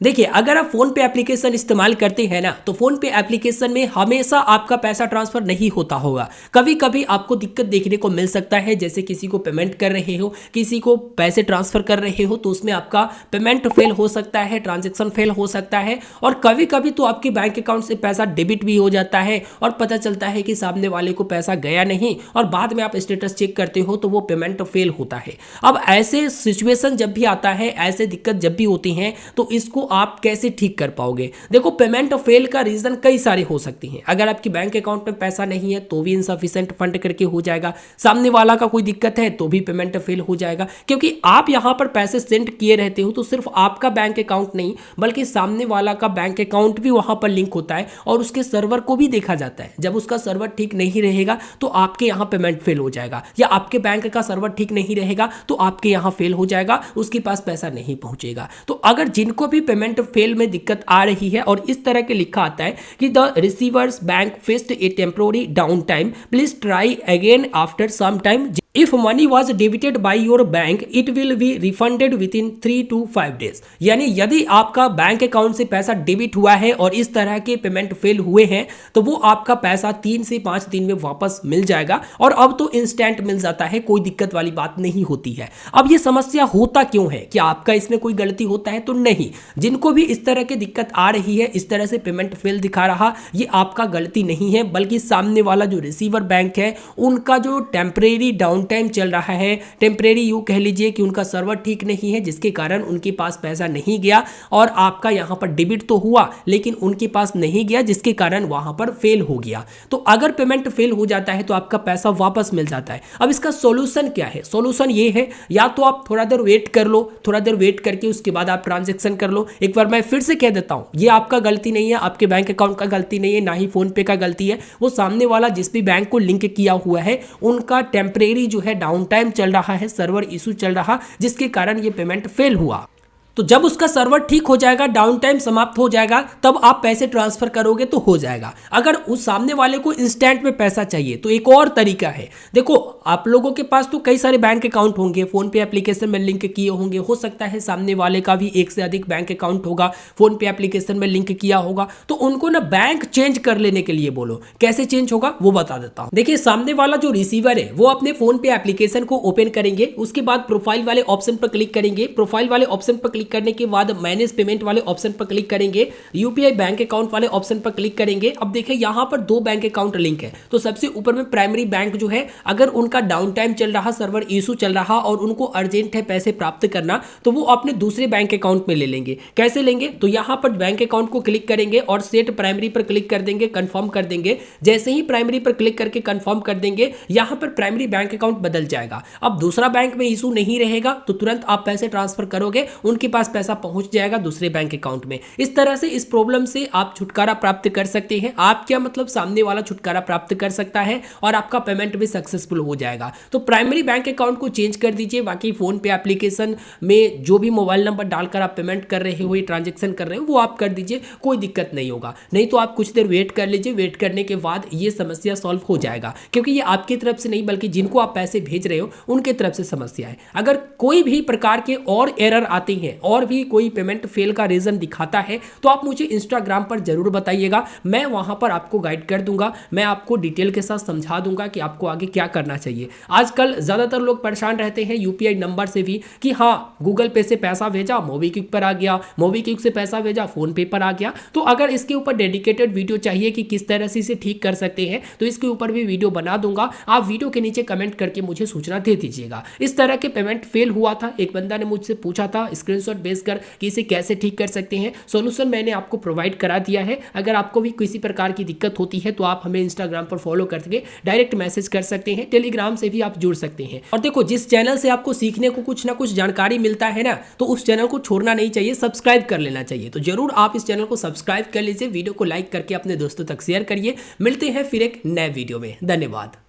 देखिए, अगर आप फोन पे एप्लीकेशन इस्तेमाल करते हैं ना, तो फोन पे एप्लीकेशन में हमेशा आपका पैसा ट्रांसफर नहीं होता होगा। कभी कभी आपको दिक्कत देखने को मिल सकता है, जैसे किसी को पेमेंट कर रहे हो, किसी को पैसे ट्रांसफर कर रहे हो, तो उसमें आपका पेमेंट फेल हो सकता है, ट्रांजेक्शन फेल हो सकता है। और कभी कभी तो आपके बैंक अकाउंट से पैसा डेबिट भी हो जाता है और पता चलता है कि सामने वाले को पैसा गया नहीं, और बाद में आप स्टेटस चेक करते हो तो वो पेमेंट फेल होता है। अब ऐसे सिचुएशन जब भी आता है, ऐसे दिक्कत जब भी होती हैं, तो इसको आप कैसे ठीक कर पाओगे? देखो, पेमेंट फेल का रीजन कई सारे हो सकती हैं। अगर आपकी बैंक अकाउंट में पैसा नहीं है तो भी इनसफिशिएंट फंड करके हो जाएगा। सामने वाला का कोई दिक्कत है तो भी पेमेंट फेल हो जाएगा, क्योंकि आप यहां पर पैसे सेंड किए रहते हो तो सिर्फ आपका बैंक अकाउंट नहीं, बल्कि सामने वाला का बैंक अकाउंट भी वहां पर लिंक होता है और उसके सर्वर को भी देखा जाता है। जब उसका सर्वर ठीक नहीं रहेगा तो आपके यहां पेमेंट फेल हो जाएगा, या आपके बैंक का सर्वर ठीक नहीं रहेगा तो आपके यहां फेल हो जाएगा, उसके पास पैसा नहीं पहुंचेगा। तो अगर जिनको भी पेमेंट फेल में दिक्कत आ रही है और इस तरह के लिखा आता है कि the receiver's bank faced a temporary down time, please try again after some time, if money was debited by your bank it will be refunded within 3 to 5 days। यानी यदि आपका बैंक अकाउंट से पैसा debit हुआ है और इस तरह के पेमेंट फेल हुए हैं तो वो आपका पैसा 3 से 5 दिन में वापस मिल जाएगा। और अब तो इंस्टेंट मिल जाता है, कोई दिक्कत वाली बात नहीं होती है। अब ये समस्या होता क्यों है? कि आपका इसमें कोई गलती होता है? तो नहीं। जिनको भी इस तरह की दिक्कत आ रही है, इस तरह से पेमेंट फेल दिखा रहा, ये आपका गलती नहीं है, बल्कि सामने वाला जो रिसीवर बैंक है उनका जो टेम्परेरी डाउन टाइम चल रहा है, टेम्परेरी यूं कह लीजिए कि उनका सर्वर ठीक नहीं है, जिसके कारण उनके पास पैसा नहीं गया और आपका यहां पर डेबिट तो हुआ लेकिन उनके पास नहीं गया, जिसके कारण वहां पर फेल हो गया। तो अगर पेमेंट फेल हो जाता है तो आपका पैसा वापस मिल जाता है। अब इसका सॉल्यूशन क्या है? सॉल्यूशन ये है, या तो आप थोड़ा देर वेट कर लो, थोड़ा देर वेट करके उसके बाद आप ट्रांजेक्शन कर लो। एक बार मैं फिर से कह देता हूं, ये आपका गलती नहीं है, आपके बैंक अकाउंट का गलती नहीं है, ना ही फोन पे का गलती है। वो सामने वाला जिस भी बैंक को लिंक किया हुआ है उनका टेम्परेरी जो है डाउन टाइम चल रहा है, सर्वर इशू चल रहा, जिसके कारण ये पेमेंट फेल हुआ। तो जब उसका सर्वर ठीक हो जाएगा, डाउन टाइम समाप्त हो जाएगा, तब आप पैसे ट्रांसफर करोगे तो हो जाएगा। अगर उस सामने वाले को इंस्टेंट में पैसा चाहिए तो एक और तरीका है। देखो, आप लोगों के पास तो कई सारे बैंक अकाउंट होंगे, फोन पे एप्लीकेशन में लिंक किए होंगे, हो सकता है सामने वाले का भी एक से अधिक बैंक अकाउंट होगा, फोन पे एप्लीकेशन में लिंक किया होगा। तो उनको ना बैंक चेंज कर लेने के लिए बोलो। कैसे चेंज होगा वो बता देता हूं। देखिए, सामने वाला जो रिसीवर है वो अपने फोन पे एप्लीकेशन को ओपन करेंगे, उसके बाद प्रोफाइल वाले ऑप्शन पर क्लिक करेंगे। प्रोफाइल वाले ऑप्शन पर क्लिक करने के बाद मैनेज पेमेंट वाले ऑप्शन पर क्लिक करेंगे, यूपीआई बैंक अकाउंट वाले ऑप्शन पर क्लिक करेंगे। अब देखिए, यहां पर दो बैंक अकाउंट लिंक है, तो सबसे ऊपर में प्राइमरी बैंक जो है, अगर उनका डाउन टाइम चल रहा, सर्वर इशू चल रहा और उनको अर्जेंट है पैसे प्राप्त करना, तो वो अपने दूसरे बैंक अकाउंट में ले लेंगे। कैसे लेंगे? तो यहां पर बैंक अकाउंट को क्लिक करेंगे और सेट प्राइमरी पर क्लिक कर देंगे, कंफर्म कर देंगे। जैसे ही प्राइमरी पर क्लिक करके कंफर्म कर देंगे, यहां पर प्राइमरी बैंक अकाउंट बदल जाएगा। अब दूसरा बैंक में इशू नहीं रहेगा तो तुरंत आप पैसे ट्रांसफर करोगे, उनके पास पैसा पहुंच जाएगा दूसरे बैंक अकाउंट में। इस तरह से इस प्रॉब्लम से आप छुटकारा प्राप्त कर सकते हैं। आप क्या मतलब, सामने वाला छुटकारा प्राप्त कर सकता है और आपका पेमेंट भी सक्सेसफुल हो जाएगा। तो प्राइमरी बैंक अकाउंट को चेंज कर दीजिए। बाकी फोन पे एप्लीकेशन में जो भी मोबाइल नंबर डालकर आप पेमेंट कर रहे हो, ये ट्रांजेक्शन कर रहे हो, वो आप कर दीजिए, कोई दिक्कत नहीं होगा। नहीं तो आप कुछ देर वेट कर लीजिए, वेट करने के बाद ये समस्या सॉल्व हो जाएगा, क्योंकि ये आपकी तरफ से नहीं बल्कि जिनको आप पैसे भेज रहे हो उनके तरफ से समस्या है। अगर कोई भी प्रकार के और एरर आते हैं और भी कोई पेमेंट फेल का रीजन दिखाता है तो आप मुझे इंस्टाग्राम पर जरूर बताइएगा, मैं वहां पर आपको गाइड कर दूंगा, मैं आपको डिटेल के साथ समझा दूंगा कि आपको आगे क्या करना चाहिए। आजकल ज्यादातर लोग परेशान रहते हैं यूपीआई नंबर से भी, कि हाँ गूगल पे से पैसा भेजा मोबीक्विक पर आ गया, मोबीक्विक से पैसा भेजा फोन पे पर आ गया। तो अगर इसके ऊपर डेडिकेटेड वीडियो चाहिए कि किस तरह से इसे ठीक कर सकते हैं तो इसके ऊपर भी वीडियो बना दूंगा। आप वीडियो के नीचे कमेंट करके मुझे सूचना दे दीजिएगा। इस तरह के पेमेंट फेल हुआ था, एक बंदा ने मुझसे पूछा था स्क्रीनशॉट भेजकर कि इसे कैसे ठीक कर सकते हैं। सॉल्यूशन मैंने आपको प्रोवाइड करा दिया है। अगर आपको भी किसी प्रकार की दिक्कत होती है तो आप हमें इंस्टाग्राम पर फॉलो करके डायरेक्ट मैसेज कर सकते हैं, टेलीग्राम से भी आप जुड़ सकते हैं। और देखो, जिस चैनल से आपको सीखने को कुछ ना कुछ जानकारी मिलता है ना, तो उस चैनल को छोड़ना नहीं चाहिए, सब्सक्राइब कर लेना चाहिए। तो जरूर आप इस चैनल को सब्सक्राइब कर लीजिए, वीडियो को लाइक करके अपने दोस्तों तक शेयर करिए। मिलते हैं फिर एक नए वीडियो में। धन्यवाद।